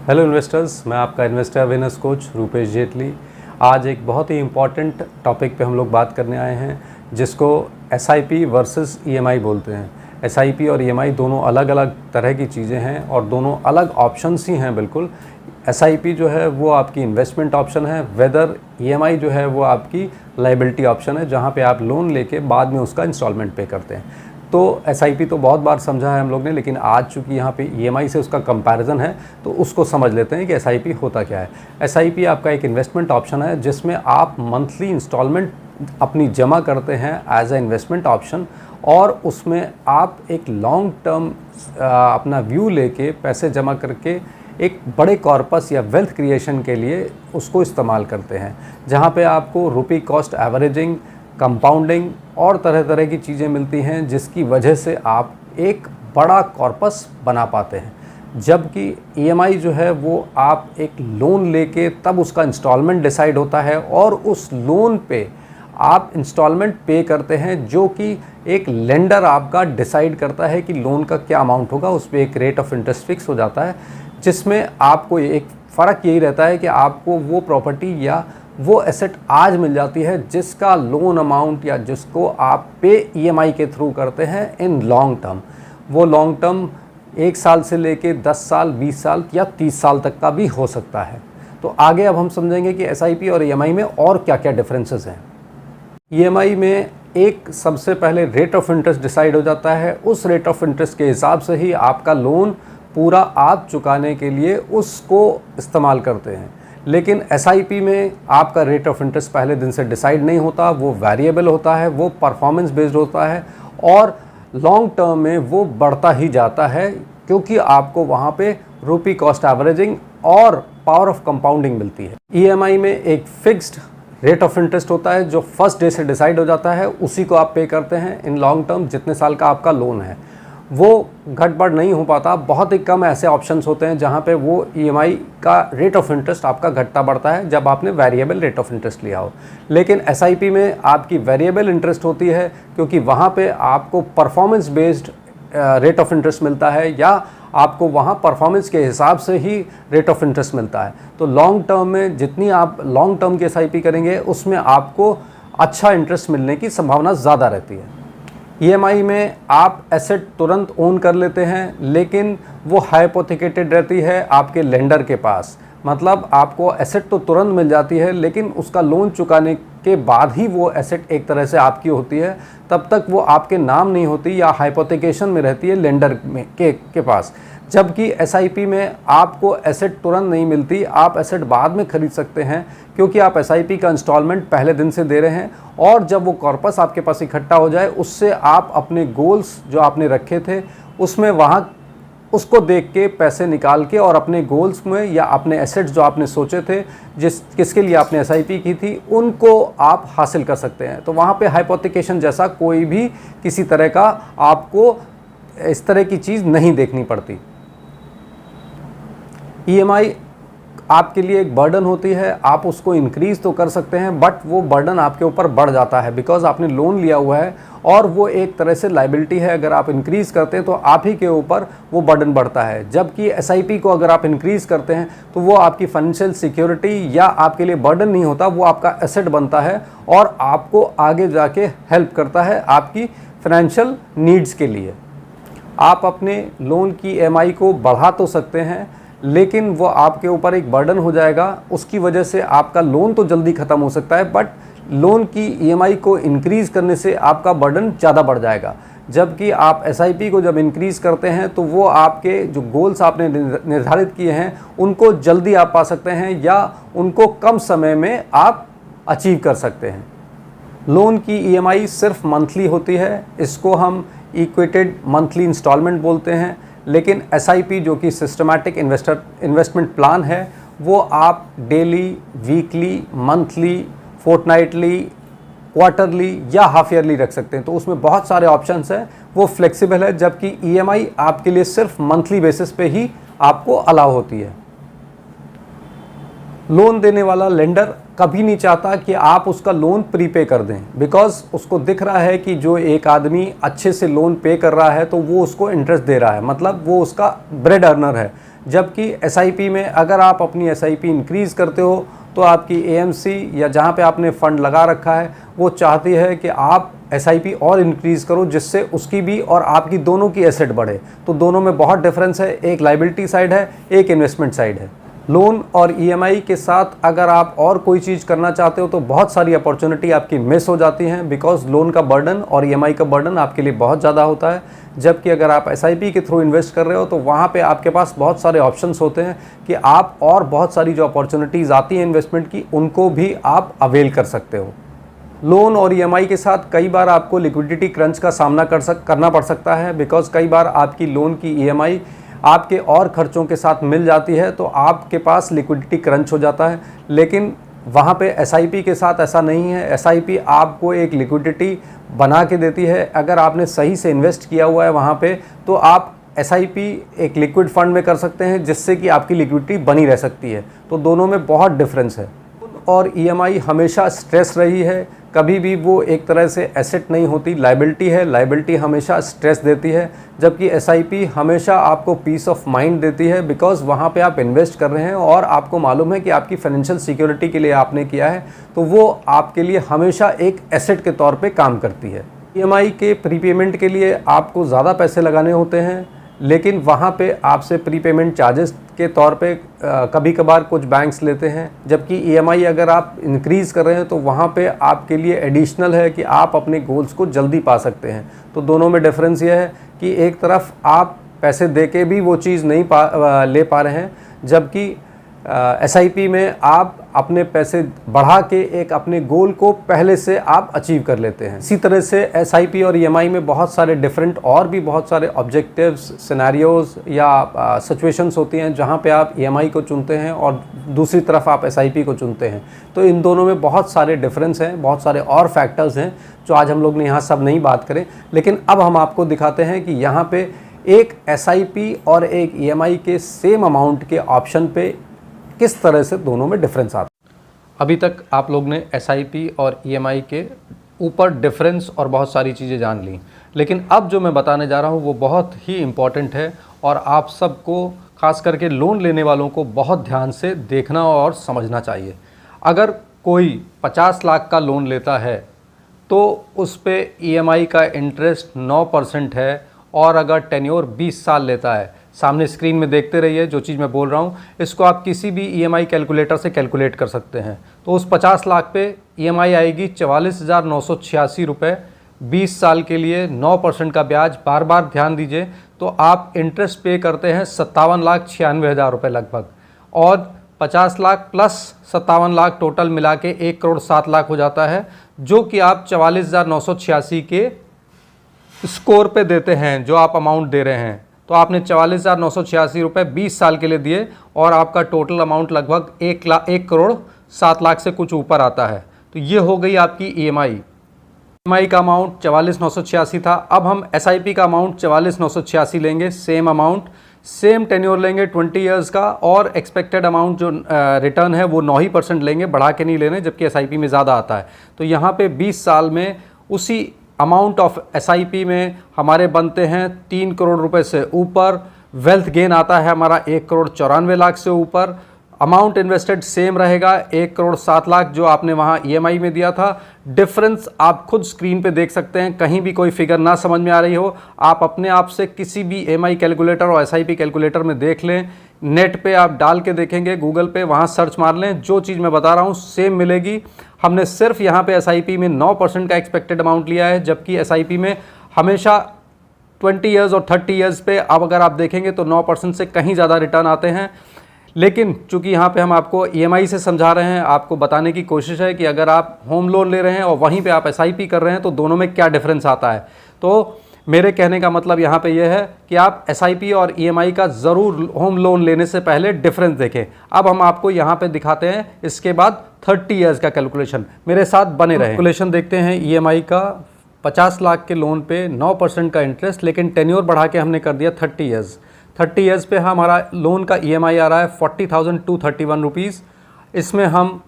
Hello investors, मैं आपका investor awareness coach Rupesh Jaitley. आज एक बहुत ही इम्पॉर्टेंट टॉपिक पे हम लोग बात करने आए हैं, जिसको एसआईपी वर्सेस ईएमआई बोलते हैं। एसआईपी और ईएमआई दोनों अलग अलग तरह की चीज़ें हैं और दोनों अलग ऑप्शंस ही हैं। बिल्कुल, एसआईपी जो है वो आपकी इन्वेस्टमेंट ऑप्शन है, वेदर ईएमआई जो है वो आपकी लायबिलिटी ऑप्शन है, जहाँ पे आप लोन लेके बाद में उसका इंस्टॉलमेंट पे करते हैं। तो एसआईपी तो बहुत बार समझा है हम लोग ने, लेकिन आज चूँकि यहाँ पे ईएमआई से उसका कंपैरिजन है तो उसको समझ लेते हैं कि एसआईपी होता क्या है। एसआईपी आपका एक इन्वेस्टमेंट ऑप्शन है जिसमें आप मंथली इंस्टॉलमेंट अपनी जमा करते हैं एज ए इन्वेस्टमेंट ऑप्शन, और उसमें आप एक लॉन्ग टर्म अपना व्यू लेके पैसे जमा करके एक बड़े कॉर्पस या वेल्थ क्रिएशन के लिए उसको इस्तेमाल करते हैं, जहाँ पे आपको रुपी कॉस्ट एवरेजिंग, कंपाउंडिंग और तरह तरह की चीज़ें मिलती हैं, जिसकी वजह से आप एक बड़ा कॉर्पस बना पाते हैं। जबकि ईएमआई जो है वो आप एक लोन लेके तब उसका इंस्टॉलमेंट डिसाइड होता है और उस लोन पे आप इंस्टॉलमेंट पे करते हैं, जो कि एक लेंडर आपका डिसाइड करता है कि लोन का क्या अमाउंट होगा। उस पर एक रेट ऑफ इंटरेस्ट फिक्स हो जाता है, जिसमें आपको एक फ़र्क यही रहता है कि आपको वो प्रॉपर्टी या वो एसेट आज मिल जाती है जिसका लोन अमाउंट या जिसको आप पे ईएमआई के थ्रू करते हैं इन लॉन्ग टर्म। वो लॉन्ग टर्म 1 साल से लेके 10 साल, 20 साल या 30 साल तक का भी हो सकता है। तो आगे अब हम समझेंगे कि एसआईपी और ईएमआई में और क्या क्या डिफरेंसेस हैं। ईएमआई में एक सबसे पहले रेट ऑफ इंटरेस्ट डिसाइड हो जाता है। उस रेट ऑफ इंटरेस्ट के हिसाब से ही आपका लोन पूरा आप चुकाने के लिए उसको इस्तेमाल करते हैं। लेकिन एसआईपी में आपका रेट ऑफ इंटरेस्ट पहले दिन से डिसाइड नहीं होता, वो वेरिएबल होता है, वो परफॉर्मेंस बेस्ड होता है और लॉन्ग टर्म में वो बढ़ता ही जाता है, क्योंकि आपको वहाँ पे रुपी कॉस्ट एवरेजिंग और पावर ऑफ कंपाउंडिंग मिलती है। ईएमआई में एक फिक्स्ड रेट ऑफ इंटरेस्ट होता है जो फर्स्ट डे से डिसाइड हो जाता है, उसी को आप पे करते हैं इन लॉन्ग टर्म। जितने साल का आपका लोन है वो घट बढ़ नहीं हो पाता। बहुत ही कम ऐसे ऑप्शंस होते हैं जहां पे वो ईएमआई का रेट ऑफ इंटरेस्ट आपका घटता बढ़ता है जब आपने वेरिएबल रेट ऑफ इंटरेस्ट लिया हो। लेकिन एसआईपी में आपकी वेरिएबल इंटरेस्ट होती है, क्योंकि वहां पे आपको performance based rate of interest मिलता है, या आपको वहाँ परफॉर्मेंस के हिसाब से ही रेट ऑफ इंटरेस्ट मिलता है। तो लॉन्ग टर्म में जितनी आप लॉन्ग टर्म की एसआईपी करेंगे उसमें आपको अच्छा इंटरेस्ट मिलने की संभावना ज़्यादा रहती है। ईएमआई में आप एसेट तुरंत ओन कर लेते हैं, लेकिन वो हाइपोथेकेटेड रहती है आपके लेंडर के पास। मतलब आपको एसेट तो तुरंत मिल जाती है, लेकिन उसका लोन चुकाने के बाद ही वो एसेट एक तरह से आपकी होती है। तब तक वो आपके नाम नहीं होती या हाइपोथेकेशन में रहती है लेंडर में के पास। जबकि एसआईपी में आपको एसेट तुरंत नहीं मिलती, आप एसेट बाद में खरीद सकते हैं, क्योंकि आप एसआईपी का इंस्टॉलमेंट पहले दिन से दे रहे हैं, और जब वो कॉर्पस आपके पास इकट्ठा हो जाए उससे आप अपने गोल्स जो आपने रखे थे उसमें वहाँ उसको देख के पैसे निकाल के और अपने गोल्स में या अपने एसेट्स जो आपने सोचे थे किसके लिए आपने एसआईपी की थी उनको आप हासिल कर सकते हैं। तो वहाँ पे हाइपोथेकेशन जैसा कोई भी किसी तरह का आपको इस तरह की चीज़ नहीं देखनी पड़ती। ईएमआई आपके लिए एक बर्डन होती है, आप उसको इंक्रीज़ तो कर सकते हैं, बट वो बर्डन आपके ऊपर बढ़ जाता है, बिकॉज आपने लोन लिया हुआ है और वो एक तरह से लायबिलिटी है। अगर आप इंक्रीज़ करते हैं तो आप ही के ऊपर वो बर्डन बढ़ता है। जबकि एसआईपी को अगर आप इंक्रीज़ करते हैं तो वो आपकी फाइनेंशियल सिक्योरिटी या आपके लिए बर्डन नहीं होता, वो आपका एसेट बनता है और आपको आगे जाके हेल्प करता है आपकी फाइनेंशियल नीड्स के लिए। आप अपने लोन की ईएमआई को बढ़ा तो सकते हैं, लेकिन वो आपके ऊपर एक बर्डन हो जाएगा। उसकी वजह से आपका लोन तो जल्दी ख़त्म हो सकता है, बट लोन की ईएमआई को इंक्रीज़ करने से आपका बर्डन ज़्यादा बढ़ जाएगा। जबकि आप एसआईपी को जब इंक्रीज़ करते हैं तो वो आपके जो गोल्स आपने निर्धारित किए हैं उनको जल्दी आप पा सकते हैं, या उनको कम समय में आप अचीव कर सकते हैं। लोन की ईएमआई सिर्फ मंथली होती है, इसको हम इक्वेटेड मंथली इंस्टॉलमेंट बोलते हैं। लेकिन एसआईपी जो कि सिस्टमैटिक इन्वेस्टमेंट प्लान है, वो आप daily, weekly, monthly, fortnightly, quarterly या हाफ ईयरली रख सकते हैं। तो उसमें बहुत सारे ऑप्शंस हैं, वो फ्लेक्सिबल है। जबकि ईएमआई आपके लिए सिर्फ मंथली बेसिस पे ही आपको अलाउ होती है। लोन देने वाला लेंडर कभी नहीं चाहता कि आप उसका लोन प्रीपे कर दें, बिकॉज उसको दिख रहा है कि जो एक आदमी अच्छे से लोन पे कर रहा है तो वो उसको इंटरेस्ट दे रहा है, मतलब वो उसका ब्रेड अर्नर है। जबकि एसआईपी में अगर आप अपनी एसआईपी इंक्रीज़ करते हो तो आपकी एएमसी या जहाँ पे आपने फ़ंड लगा रखा है वो चाहती है कि आप एसआईपी और इंक्रीज़ करो, जिससे उसकी भी और आपकी दोनों की एसेट बढ़े। तो दोनों में बहुत डिफरेंस है, एक लाइबिलिटी साइड है, एक इन्वेस्टमेंट साइड है। लोन और ईएमआई के साथ अगर आप और कोई चीज़ करना चाहते हो तो बहुत सारी अपॉर्चुनिटी आपकी मिस हो जाती हैं, बिकॉज लोन का बर्डन और ईएमआई का बर्डन आपके लिए बहुत ज़्यादा होता है। जबकि अगर आप एसआईपी के थ्रू इन्वेस्ट कर रहे हो तो वहाँ पे आपके पास बहुत सारे ऑप्शंस होते हैं कि आप और बहुत सारी जो अपॉर्चुनिटीज़ आती हैं इन्वेस्टमेंट की, उनको भी आप अवेल कर सकते हो। लोन और ईएमआई के साथ कई बार आपको लिक्विडिटी क्रंच का सामना करना पड़ सकता है, बिकॉज कई बार आपकी लोन की ईएमआई आपके और खर्चों के साथ मिल जाती है तो आपके पास लिक्विडिटी क्रंच हो जाता है। लेकिन वहाँ पे एसआईपी के साथ ऐसा नहीं है। एसआईपी आपको एक लिक्विडिटी बना के देती है। अगर आपने सही से इन्वेस्ट किया हुआ है वहाँ पे तो आप एसआईपी एक लिक्विड फंड में कर सकते हैं, जिससे कि आपकी लिक्विडिटी बनी रह सकती है। तो दोनों में बहुत डिफरेंस है। और ईएमआई हमेशा स्ट्रेस रही है, कभी भी वो एक तरह से एसेट नहीं होती, लाइबिलिटी है। लाइबिलिटी हमेशा स्ट्रेस देती है, जबकि एसआईपी हमेशा आपको पीस ऑफ माइंड देती है, बिकॉज वहाँ पे आप इन्वेस्ट कर रहे हैं और आपको मालूम है कि आपकी फाइनेंशियल सिक्योरिटी के लिए आपने किया है, तो वो आपके लिए हमेशा एक एसेट के तौर पे काम करती है। ईएमआई के प्रीपेमेंट के लिए आपको ज़्यादा पैसे लगाने होते हैं, लेकिन वहाँ पे आपसे प्रीपेमेंट चार्जेस के तौर पे कभी कभार कुछ बैंक्स लेते हैं। जबकि ईएमआई अगर आप इंक्रीज़ कर रहे हैं तो वहाँ पे आपके लिए एडिशनल है कि आप अपने गोल्स को जल्दी पा सकते हैं। तो दोनों में डिफरेंस ये है कि एक तरफ आप पैसे दे के भी वो चीज़ नहीं ले पा रहे हैं, जबकि एसआईपी में आप अपने पैसे बढ़ा के एक अपने गोल को पहले से आप अचीव कर लेते हैं। इसी तरह से एसआईपी और ईएमआई में बहुत सारे डिफरेंट और भी बहुत सारे ऑब्जेक्टिव्स, सिनेरियोज या सिचुएशंस होती हैं जहां पे आप ईएमआई को चुनते हैं और दूसरी तरफ आप एसआईपी को चुनते हैं। तो इन दोनों में बहुत सारे डिफरेंस हैं, बहुत सारे और फैक्टर्स हैं जो आज हम लोग ने यहाँ सब नहीं बात करें। लेकिन अब हम आपको दिखाते हैं कि यहाँ पे एक एसआईपी और एक ईएमआई के सेम अमाउंट के ऑप्शन पे किस तरह से दोनों में डिफरेंस आता है। अभी तक आप लोग ने एसआईपी और ईएमआई के ऊपर डिफरेंस और बहुत सारी चीज़ें जान ली, लेकिन अब जो मैं बताने जा रहा हूँ वो बहुत ही इम्पॉर्टेंट है और आप सबको, खास करके लोन लेने वालों को, बहुत ध्यान से देखना और समझना चाहिए। अगर कोई 50 लाख का लोन लेता है तो उस पे ईएमआई का इंटरेस्ट 9% है, और अगर टेन्योर 20 साल लेता है, सामने स्क्रीन में देखते रहिए जो चीज़ मैं बोल रहा हूँ, इसको आप किसी भी ईएमआई कैलकुलेटर से कैलकुलेट कर सकते हैं। तो उस 50 लाख पे ईएमआई आएगी 44,986 रुपये, 20 साल के लिए 9% का ब्याज। बार बार ध्यान दीजिए, तो आप इंटरेस्ट पे करते हैं 57,96,000 रुपये लगभग, और 50 लाख प्लस 57 लाख टोटल मिला के 1,07,00,000 हो जाता है, जो कि आप 44,986 के स्कोर पे देते हैं। जो आप अमाउंट दे रहे हैं, तो आपने 44,986 रुपये 20 साल के लिए दिए और आपका टोटल अमाउंट लगभग 1,07,00,000 से कुछ ऊपर आता है। तो ये हो गई आपकी ईएमआई का अमाउंट 44,986 था। अब हम एसआईपी का अमाउंट 44,986 लेंगे, सेम अमाउंट, सेम टेन्योर लेंगे 20 इयर्स का, और एक्सपेक्टेड अमाउंट जो रिटर्न है वो 9% लेंगे, बढ़ा के नहीं लेने, जबकि एसआईपी में ज़्यादा आता है। तो यहाँ पे 20 साल में उसी अमाउंट ऑफ एसआईपी में हमारे बनते हैं 3 करोड़ रुपए से ऊपर। वेल्थ गेन आता है हमारा 1,94,00,000 से ऊपर। अमाउंट इन्वेस्टेड सेम रहेगा 1,07,00,000 जो आपने वहाँ ईएमआई में दिया था। डिफरेंस आप खुद स्क्रीन पे देख सकते हैं। कहीं भी कोई फिगर ना समझ में आ रही हो, आप अपने आप से किसी भी ईएमआई कैलकुलेटर और एसआईपी कैलकुलेटर में देख लें। नेट पे आप डाल के देखेंगे, गूगल पे, वहाँ सर्च मार लें, जो चीज़ मैं बता रहा हूँ सेम मिलेगी। हमने सिर्फ यहाँ पे एसआईपी में 9% का एक्सपेक्टेड अमाउंट लिया है, जबकि एसआईपी में हमेशा 20 इयर्स और 30 इयर्स पे अब अगर आप देखेंगे तो 9% से कहीं ज़्यादा रिटर्न आते हैं। लेकिन चूंकि यहाँ पे हम आपको ईएमआई से समझा रहे हैं, आपको बताने की कोशिश है कि अगर आप होम लोन ले रहे हैं और वहीं पे आप एसआईपी कर रहे हैं तो दोनों में क्या डिफरेंस आता है। तो मेरे कहने का मतलब यहाँ पे ये है कि आप एसआईपी और ईएमआई का ज़रूर होम लोन लेने से पहले डिफरेंस देखें। अब हम आपको यहाँ पे दिखाते हैं इसके बाद 30 इयर्स का कैलकुलेशन। मेरे साथ बने रहें। कैलकुलेशन देखते हैं ईएमआई का। 50 लाख के लोन पे 9% का इंटरेस्ट, लेकिन टेन्योर बढ़ा के हमने कर दिया 30 इयर्स। 30 इयर्स पे हमारा लोन का ईएमआई आ रहा है 40,231 रुपीज़। इसमें हम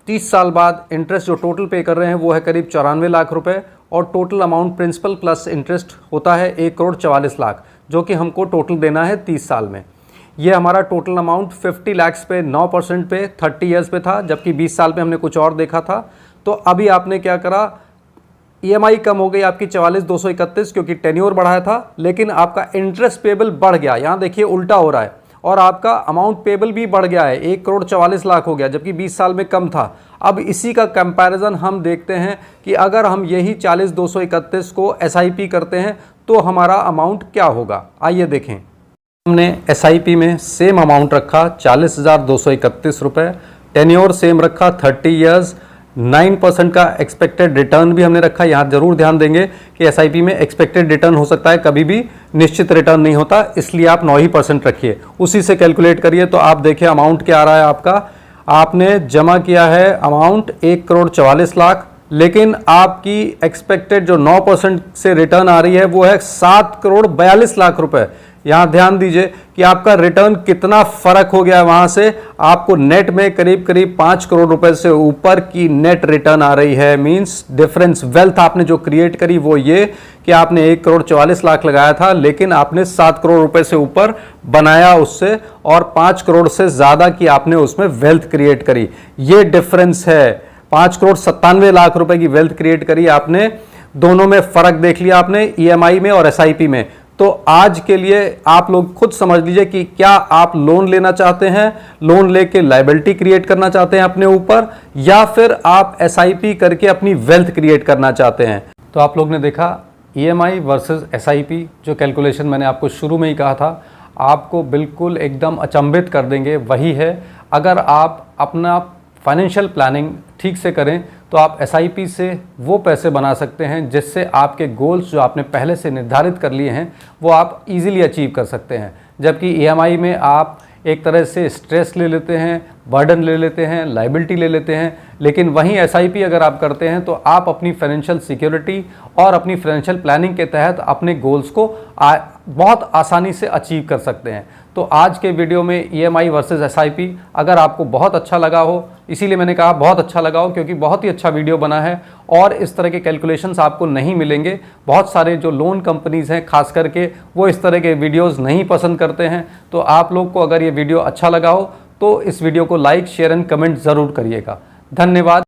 30 साल बाद इंटरेस्ट जो टोटल पे कर रहे हैं वो है करीब 94 लाख रुपए और total amount principal plus interest होता है 1,44,00,000 जो कि हमको टोटल देना है 30 साल में। ये हमारा टोटल अमाउंट 50 लाख पे 9% पे 30 ईयर्स पे था, जबकि 20 साल पे हमने कुछ और देखा था। तो अभी आपने क्या करा, EMI कम हो गई आपकी 44,231 क्योंकि टेन्योर बढ़ाया था, लेकिन आपका इंटरेस्ट पेबल बढ़ गया। यहाँ देखिए उल्टा हो रहा है और आपका अमाउंट पेबल भी बढ़ गया है, 1,44,00,000 हो गया, जबकि 20 साल में कम था। अब इसी का कंपैरिजन हम देखते हैं कि अगर हम यही 40,231 को SIP करते हैं तो हमारा अमाउंट क्या होगा। आइए देखें। हमने SIP में सेम अमाउंट रखा 40,231 रुपये, टेन्योर सेम रखा 30 ईयर्स, 9% का एक्सपेक्टेड रिटर्न भी हमने रखा। यहाँ जरूर ध्यान देंगे कि SIP में एक्सपेक्टेड रिटर्न हो सकता है, कभी भी निश्चित रिटर्न नहीं होता, इसलिए आप 9 ही % रखिए, उसी से कैलकुलेट करिए। तो आप देखिए अमाउंट क्या आ रहा है आपका, आपने जमा किया है अमाउंट 1,44,00,000, लेकिन आपकी एक्सपेक्टेड जो 9% से रिटर्न आ रही है वो है 7,42,00,000 रुपए। यहाँ ध्यान दीजिए कि आपका रिटर्न कितना फर्क हो गया है, वहां से आपको नेट में करीब करीब 5 करोड़ रुपए से ऊपर की नेट रिटर्न आ रही है। मींस डिफरेंस वेल्थ आपने जो क्रिएट करी वो ये कि आपने 1,44,00,000 लगाया था, लेकिन आपने 7 करोड़ रुपए से ऊपर बनाया उससे, और 5 करोड़ से ज्यादा की आपने उसमें वेल्थ क्रिएट करी। ये डिफरेंस है, 5,97,00,000 रुपए की वेल्थ क्रिएट करी आपने। दोनों में फर्क देख लिया आपने, EMI में और SIP में। तो आज के लिए आप लोग खुद समझ लीजिए कि क्या आप लोन लेना चाहते हैं, लोन लेके लायबिलिटी क्रिएट करना चाहते हैं अपने ऊपर, या फिर आप SIP करके अपनी वेल्थ क्रिएट करना चाहते हैं। तो आप लोग ने देखा EMI वर्सेस SIP, जो कैलकुलेशन मैंने आपको शुरू में ही कहा था, आपको बिल्कुल एकदम अचंभित कर देंगे। वही है, अगर आप अपना फाइनेंशियल प्लानिंग ठीक से करें तो आप SIP से वो पैसे बना सकते हैं जिससे आपके गोल्स जो आपने पहले से निर्धारित कर लिए हैं वो आप इजीली अचीव कर सकते हैं। जबकि EMI में आप एक तरह से स्ट्रेस ले लेते हैं, बर्डन ले लेते हैं, लायबिलिटी ले लेते हैं। लेकिन वहीं SIP अगर आप करते हैं तो आप अपनी फाइनेंशियल सिक्योरिटी और अपनी फाइनेंशियल प्लानिंग के तहत अपने गोल्स को बहुत आसानी से अचीव कर सकते हैं। तो आज के वीडियो में EMI वर्सेस SIP अगर आपको बहुत अच्छा लगा हो, इसीलिए मैंने कहा बहुत अच्छा लगा हो क्योंकि बहुत ही अच्छा वीडियो बना है और इस तरह के कैलकुलेशंस आपको नहीं मिलेंगे। बहुत सारे जो लोन कंपनीज़ हैं खास करके वो इस तरह के वीडियोस नहीं पसंद करते हैं। तो आप लोग को अगर ये वीडियो अच्छा लगा हो तो इस वीडियो को लाइक, शेयर एंड कमेंट ज़रूर करिएगा। धन्यवाद।